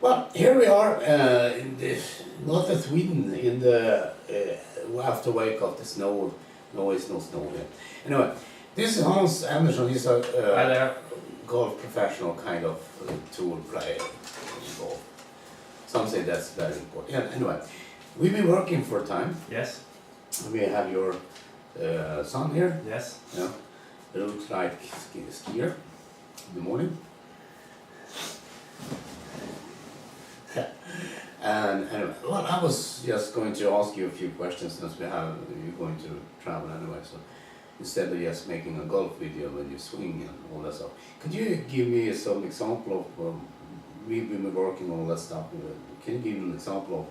Well, here we are in the north of Sweden in the after wake of the snow. No, it's no snow here. Anyway, this is Hans Andersson. He's a Hi there. golf professional kind of tour player. Golf. Some say that's very important. Yeah, anyway, we've been working for a time. Yes. We have your son here. Yes. Yeah, it looks like skier in the morning. And anyway, well, I was just going to ask you a few questions since you're going to travel anyway. So instead of just making a golf video when you swing and all that stuff, could you give me some example of we've been working on all that stuff? Can you give me an example of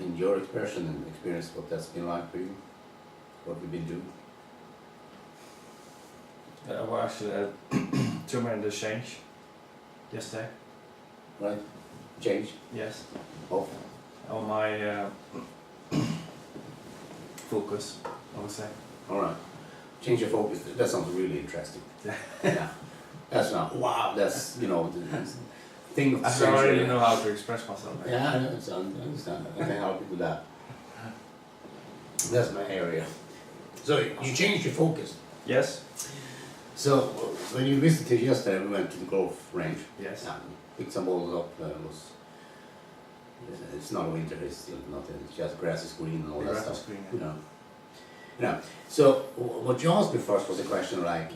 in your expression and experience what that's been like for you? What you've been doing? Well, actually, tremendous change yesterday. Right? Change? Yes. Oh. On my focus, I would say. Alright. Change your focus. That sounds really interesting. Yeah. Yeah. That's not, wow, that's, the thing of I don't really know how to express myself. Yeah, I understand. I can help you with that. That's my area. So you changed your focus. Yes. So when you visited yesterday, we went to the golf range. Yes. Picked some balls up. It's not winter. It's still nothing. It's just grass is green and all that stuff. Green, So what you asked me first was a question like,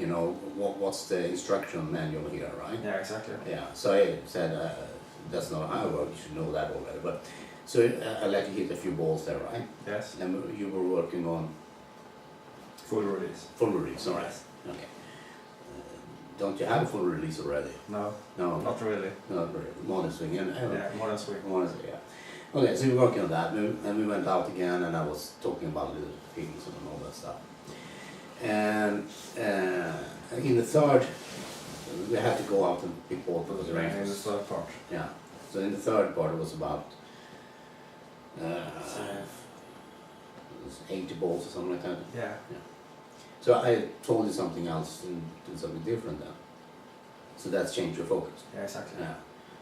what's the instruction manual here, right? Yeah, exactly. Yeah. So I said that's not how it works. You should know that already. But so I let you hit a few balls there, right? Yes. And you were working on Full release. full release, all right? Yes. Okay. Don't you have a full release already? No. No. Not really. Not really. Modern swing. Yeah, more than swing. Modern swing, yeah. Okay, so we were working on that, and we went out again, and I was talking about little things and all that stuff. And in the third, we had to go out and pick ball because the rain In the was. third part. Yeah. So in the third part, it was about it was 80 balls or something like that. Yeah. So I told you something else and did something different then. So that's changed your focus. Yeah, exactly. Yeah.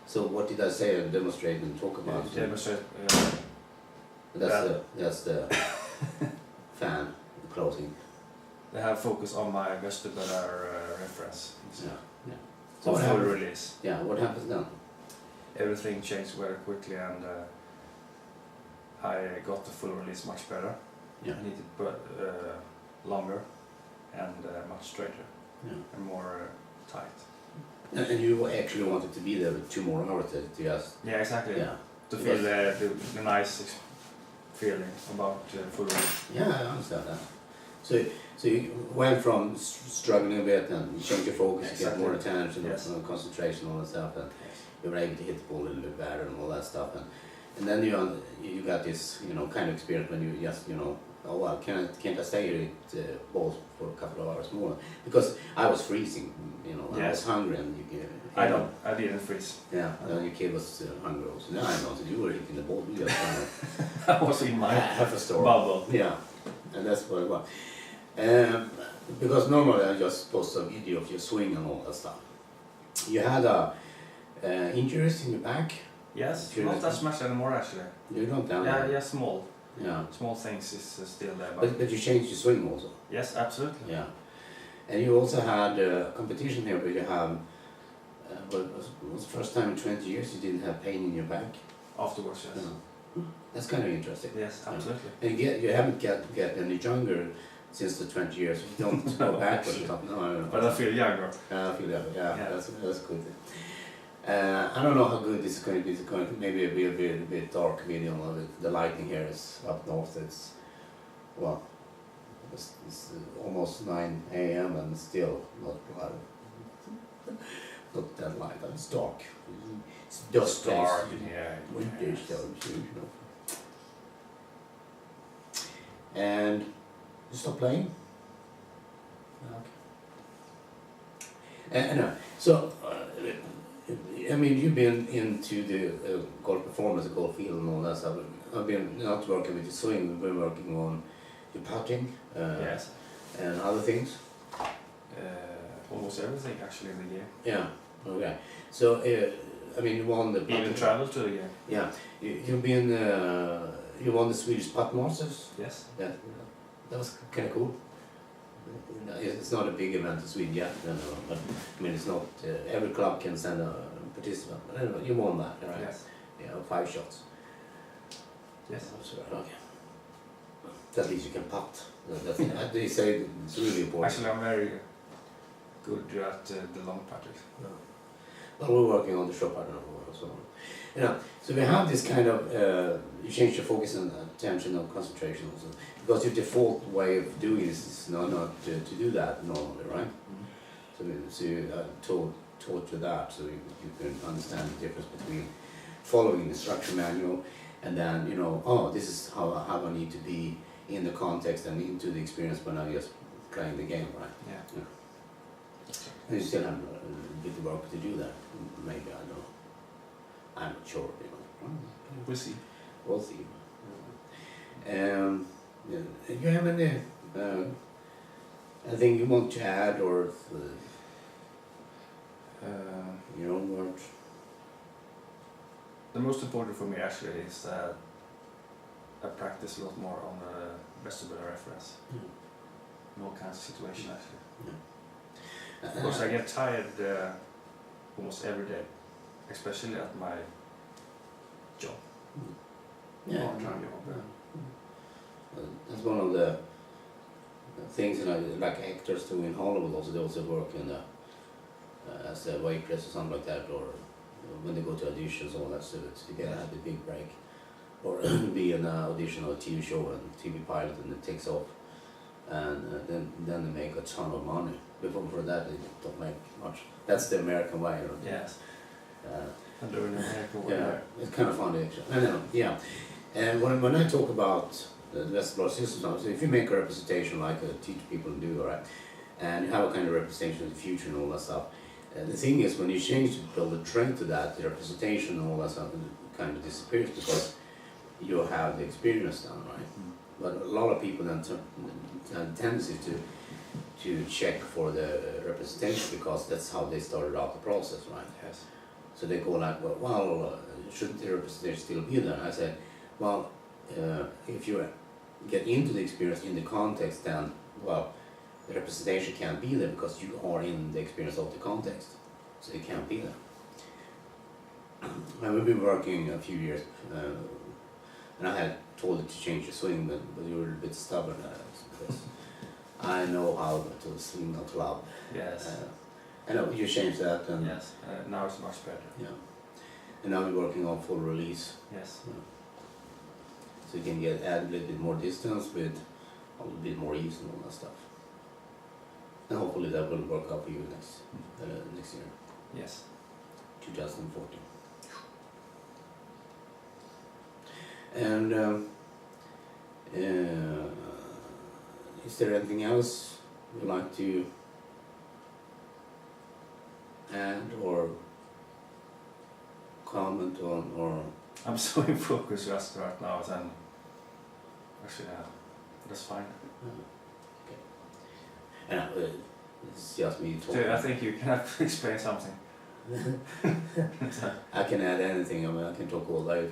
So what did I say and demonstrate and talk about? Yeah, demonstrate. That's the fan closing. They have focus on my vestibular reference. Yeah. Yeah. So full happens? release. Yeah. What happens then? Everything changed very quickly, and I got the full release much better. Yeah. I needed longer and much straighter Yeah. and more tight. And you actually wanted to be there with 2 more hours to just. Yeah, exactly. Yeah. To feel the nice feeling about full release. Yeah, I understand that. So you went from struggling a bit and you changed your focus, you get more attention, Yes. concentration, all that stuff, and Yes. you were able to hit the ball a little bit better and all that stuff. And then you got this kind of experience when you just oh well, can't I stay here and hit balls for a couple of hours more? Because I was freezing, I Yes. was hungry and I didn't freeze. Yeah, and your kid was hungry also. No, I know, so you were hitting the ball, you just I was in my half a store. bubble. Yeah, and that's what it was. Because normally I just post a video of your swing and all that stuff. You had injuries in your back. Yes, Sure. not as much anymore actually. You don't down Yeah, there. yeah, small. Yeah. Small things is still there. But you changed your swing also. Yes, absolutely. Yeah. And you also had a competition here where you have, it was the first time in 20 years you didn't have pain in your back. Afterwards, yes. Yeah. That's kind of interesting. Yes, absolutely. And you haven't get any younger since the 20 years. You don't go backwards or something. No. But I feel younger. I feel that. Yeah, Yeah. that's good. I don't know how good this is going to be. It's going to maybe be a bit dark video. The lighting here is up north. It's it's almost 9 a.m. and still not that light. But it's dark. It's dust Dark, days. yeah. Winter still, And you stop playing. Okay. So. I mean, you've been into the golf performance, the golf field and all that stuff. I've been not working with the swing, we've been working on your putting Yes. and other things. Almost everything actually in the game. Yeah, okay. So I mean, you won the... Even travel to the game. Yeah, you've been, you won the Swedish Putt Masters. Yes. Yeah, that was kind of cool. It's not a big event in Sweden yet, but I mean, it's not, every club can send a participant. But anyway, you won that, right? Yes. Yeah, 5 shots. Yes. Okay. At least you can putt. They say it's really important. Actually, I'm very good at the long putters. Yeah. Well, we're working on the short putter as well. You know, so we have this kind of, you change your focus and attention and concentration also. Because your default way of doing this is not to do that normally, right? Mm-hmm. So you taught you that, so you can understand the difference between following the instruction manual and then, you know, oh, this is how I need to be in the context and into the experience when I'm just playing the game, right? Yeah. And you still have a bit of work to do that. Maybe, I don't know. I'm not sure, you know. We'll see. We'll see. You have any anything you want to add or your own words? The most important for me actually is that I practice a lot more on the vestibular reference in all kinds of situations actually. Because I get tired almost every day, especially at my job. Part-time job. That's one of the things, you know, like actors do in Hollywood also, they also work in as a waitress or something like that, or when they go to auditions, all that stuff, so they gotta have a big break. Or be in an audition or a TV show and TV pilot and it takes off. And then they make a ton of money. Before that they don't make much. That's the American way, you know? Yes. And they're in America. Yeah, it's kind of funny actually. I know, yeah. And when I talk about the vestibular system, so if you make a representation like I teach people to do, right, and you have a kind of representation of the future and all that stuff, the thing is when you change the train to that, the representation and all that stuff kind of disappears because you have the experience done, right? But a lot of people then have tendency to check for the representation because that's how they started out the process, right? Yes. So they go like, well, shouldn't the representation still be there? I said, well, if you get into the experience in the context, then, well, the representation can't be there because you are in the experience of the context. So it can't be there. And we've been working a few years, and I had told it to change the swing, but you were a bit stubborn because I know how to swing a club. Yes. I know you changed that, and yes. Now it's much better. yeah. And now we're working on full release. Yes. Yeah. So you can add a little bit more distance with a little bit more ease and all that stuff. And hopefully that will work out for you next year. Yes. 2014. And is there anything else you'd like to add or comment on, or? I'm so in focus just right now, and actually, that's fine. Okay. And it's just me talking. So I think you can have to explain something. I can add anything. I mean, I can talk all day.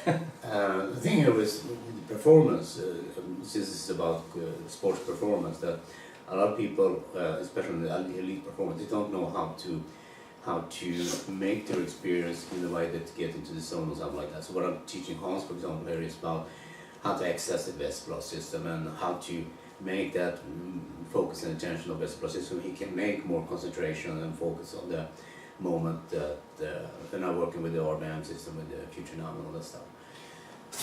The thing here is performance. Since it's about sports performance, that a lot of people, especially the elite performers, they don't know how to make their experience in the way that to get into the zone or something like that. So what I'm teaching Hans, for example, here is about how to access the vestibular system and how to make that focus and attention of vestibular system. He can make more concentration and focus on the moment that they're now working with the RBM system, with the future now and all that stuff.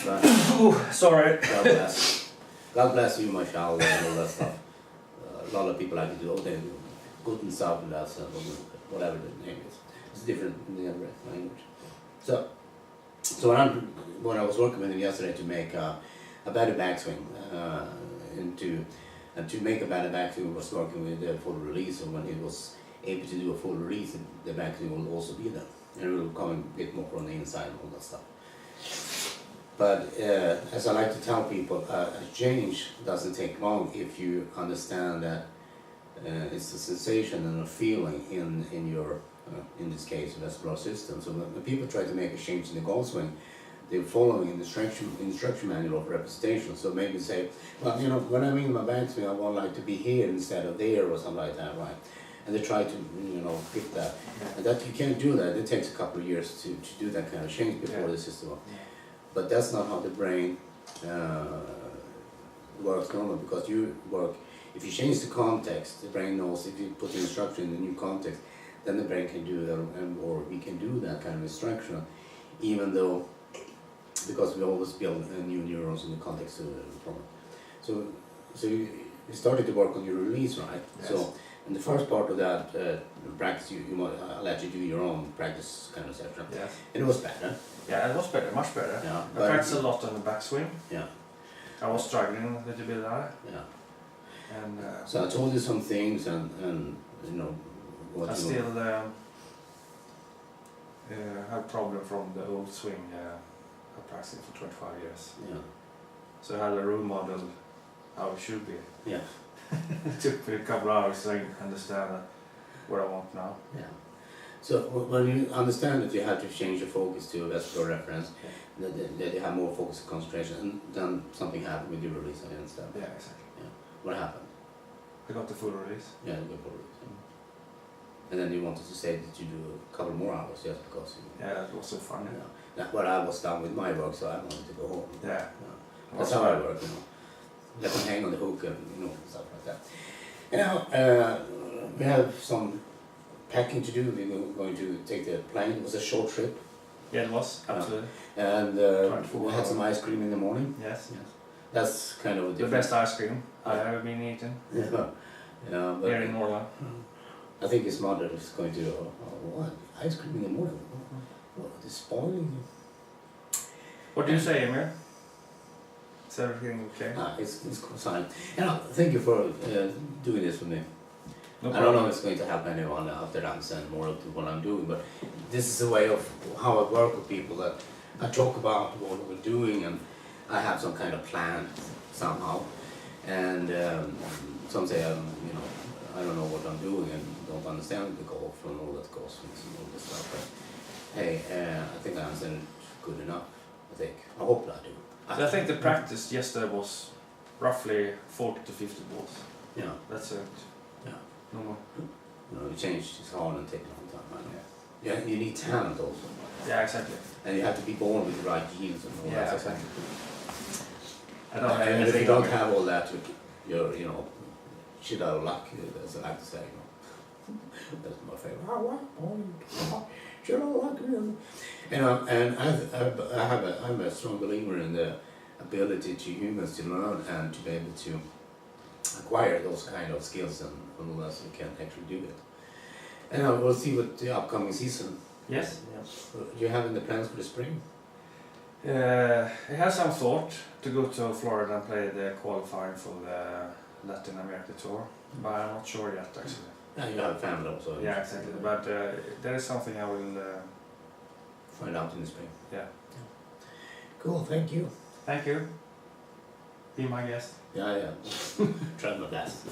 But sorry. God bless you, my child, and all that stuff. A lot of people like to do, they do good and stuff and that's whatever the name is. It's different in every language. So when I was working with him yesterday to make a better backswing, and to make a better backswing, was working with the full release, and when he was able to do a full release, the backswing will also be there, and it will come a bit more from the inside and all that stuff. But as I like to tell people, a change doesn't take long if you understand that it's a sensation and a feeling in your in this case, vestibular system. So when people try to make a change in the golf swing, they're following an instruction manual of representation. So maybe say, well, you know, when I'm in my backswing, I want like to be here instead of there or something like that, right? And they try to, you know, fit that. And that you can't do that. It takes a couple of years to do that kind of change before the system. But that's not how the brain works normally, because you work, if you change the context, the brain knows if you put the instruction in the new context, then the brain can do that, or we can do that kind of instruction, even though, because we always build new neurons in the context of the problem. So you started to work on your release, right? Yes. So in the first part of that practice, you might let you do your own practice kind of session. Yes. And it was better. Yeah, it was better, much better. Yeah, I practiced a lot on the backswing. Yeah. I was struggling a little bit there. Yeah. And so I told you some things, and you know what I you still had problem from the old swing. I practiced for 25 years. Yeah. So I had a role model how it should be. Yeah. It took me a couple of hours to understand what I want now. Yeah. So when you understand that you have to change your focus to a vestibular reference, that you have more focus and concentration, and then something happened with your release, I understand. Yeah, exactly. Yeah. What happened? I got the full release. Yeah, the full release. And then you wanted to say that you do a couple more hours just because you... Yeah, it was so fun. Yeah. That's what I was done with my work, so I wanted to go home. Yeah. That's how I work, you know. Let them hang on the hook and, you know, stuff like that. You know, we have some packing to do. We're going to take the plane. It was a short trip. Yeah, it was, absolutely. And we had some ice cream in the morning. Yes. That's kind of the best ice cream I've ever been eating. Yeah, but here in Norway. I think his mother is going to, what? Ice cream in the morning? What, it's spoiling? What do you say, Emil? Is everything okay? It's fine. You know, thank you for doing this for me. No I don't know if it's going to help anyone after I understand more of what I'm doing, but this is a way of how I work with people, that I talk about what we're doing, and I have some kind of plan somehow. And some say, you know, I don't know what I'm doing and don't understand the golf and all that goes and all this stuff. But hey, I think I understand it good enough. I hope I do. So I think the practice yesterday was roughly 40 to 50 balls. Yeah. That's it. Yeah. No more. You know, you change is hard and take a long time. I know. Yeah, you need talent also. Yeah, exactly. And you have to be born with the right genes and all that. Yeah, exactly. I don't have And if anything you don't on me. have all that, you're, you know, shit out of luck, as I like to say, you know. That's my favorite. Shit out of luck. You know, and I'm a strong believer in the ability to humans to learn and to be able to acquire those kind of skills and all that, so you can actually do it. And we'll see what the upcoming season. Yes. Do you have any plans for the spring? I have some thought to go to Florida and play the qualifying for the Latin America tour, but I'm not sure yet actually. Yeah, you have a family also. Yeah, exactly. But there is something I will find out in the spring. Yeah. Cool, thank you. Thank you. Be my guest. Yeah. Try my best.